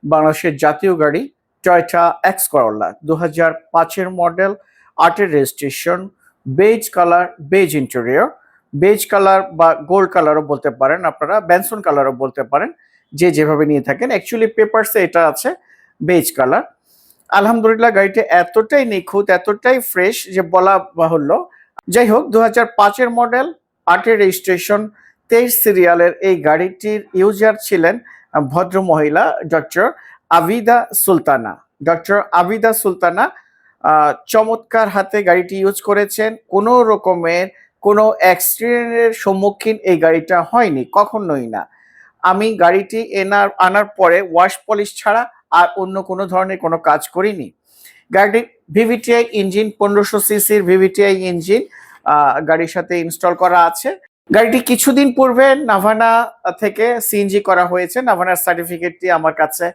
বাংলাদেশের জাতীয় গাড়ি টয়োটা এক্স করোলা 2005-এর মডেল, 8-এর registration, beige colour, beige interior, beige colour বা গোল্ড কালারও বলতে পারেন, আপনারা বেনসন কালারও বলতে পারেন, যে যেভাবে নিয়ে থাকেন। অ্যাকচুয়ালি পেপারসে এটা আছে বেজ কালার। আলহামদুলিল্লাহ গাড়িটি এতটাই নিখুঁত, এতটাই ফ্রেশ যে বলা বাহুল্য। যাই হোক, 2005-এর মডেল, 8-এর রেজিস্ট্রেশন, 23 সিরিয়ালের এই গাড়িটির ইউজার ছিলেন ভদ্র মহিলা ডক্টর আবিদা সুলতানা। ডক্টর আবিদা সুলতানা চমৎকার হাতে গাড়িটি ইউজ করেছেন। কোনো রকমের কোনো অ্যাক্সিডেন্টের সম্মুখীন এই গাড়িটা হয়নি, কখনোই না। আমি গাড়িটি আনার পরে ওয়াশ পলিশ ছাড়া আর অন্য কোনো ধরনের কোনো কাজ করিনি। গাড়িটির ভিভিটিআই ইঞ্জিন, 1500 সিসির ভিভিটিআই ইঞ্জিন গাড়ির সাথে ইনস্টল করা আছে। গাড়িটি কিছুদিন পূর্বে নাভানা থেকে সিএনজি করা হয়েছে। নাভানার সার্টিফিকেটটি আমার কাছে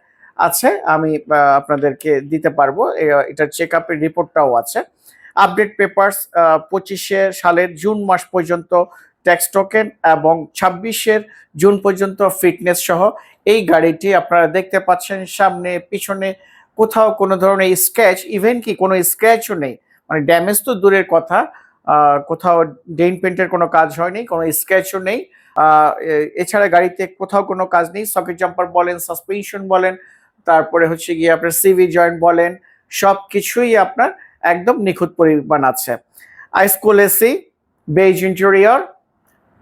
আছে, আমি আপনাদেরকে দিতে পারবো। এটার চেক আপের রিপোর্টটাও আছে। আপডেট পেপারস 25 সালের জুন মাস পর্যন্ত ট্যাক্স টোকেন এবং 26-এর জুন পর্যন্ত ফিটনেস সহ এই গাড়িটি আপনারা দেখতে পাচ্ছেন। সামনে পিছনে কোথাও কোনো ধরনের স্ক্র্যাচ, ইভেন কি কোনো স্ক্র্যাচও নেই, মানে ড্যামেজ তো দূরের কথা, কোথাও ডেইন পেন্টের কোনো কাজ হয়নি, কোনো স্ক্র্যাচও নেই। এছাড়া গাড়িতে কোথাও কোনো কাজ নেই। সকেট জাম্পার বলেন, সাসপেনশন বলেন, তারপরে হচ্ছে গিয়ে আপনার সিভি জয়েন্ট বলেন, সব কিছুই আপনার একদম নিখুঁত পরিমাণ আছে। আইসকুল এসি, বেজ ইন্টেরিয়র,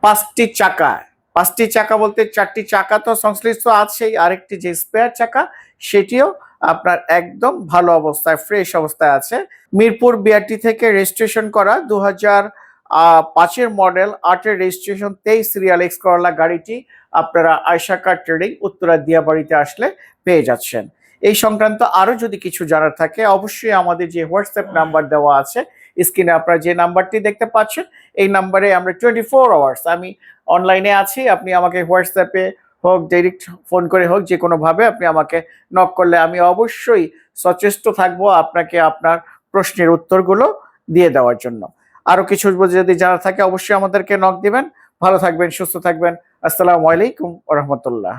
5টি চাকা। 5টি চাকা বলতে 4টি চাকা তো সংশ্লিষ্ট আছেই, আরেকটি যে স্পেয়ার চাকা সেটিও আপনার একদম ভালো অবস্থায়, ফ্রেশ অবস্থায় আছে। মিরপুর বিআরটি থেকে রেজিস্ট্রেশন করা 2005-এর মডেল, 8-এর রেজিস্ট্রেশন, 23 সিরিয়াল এক্স করোলা গাড়িটি আপনারা আয়শা কার ট্রেডিং উত্তরা দিয়াবাড়িতে আসলে পেয়ে যাচ্ছেন। এই সংক্রান্ত আরো যদি কিছু জানার থাকে অবশ্যই আমাদের যে হোয়াটসঅ্যাপ নাম্বার দেওয়া আছে স্ক্রিনে, আপনারা যে নাম্বারটি দেখতে পাচ্ছেন এই নাম্বারে আমরা 24 আওয়ার্স আমি অনলাইনে আছি। আপনি আমাকে হোয়াটসঅ্যাপে হোক, ডাইরেক্ট ফোন করে হোক, যে কোনোভাবে আপনি আমাকে নক করলে আমি অবশ্যই সচেষ্ট থাকবো আপনাকে আপনার প্রশ্নের উত্তরগুলো দিয়ে দেওয়ার জন্য। আরো কিছু যদি জানার থাকে অবশ্যই আমাদেরকে নক দিবেন। ভালো থাকবেন, সুস্থ থাকবেন। আসসালামু আলাইকুম ওয়া রাহমাতুল্লাহ।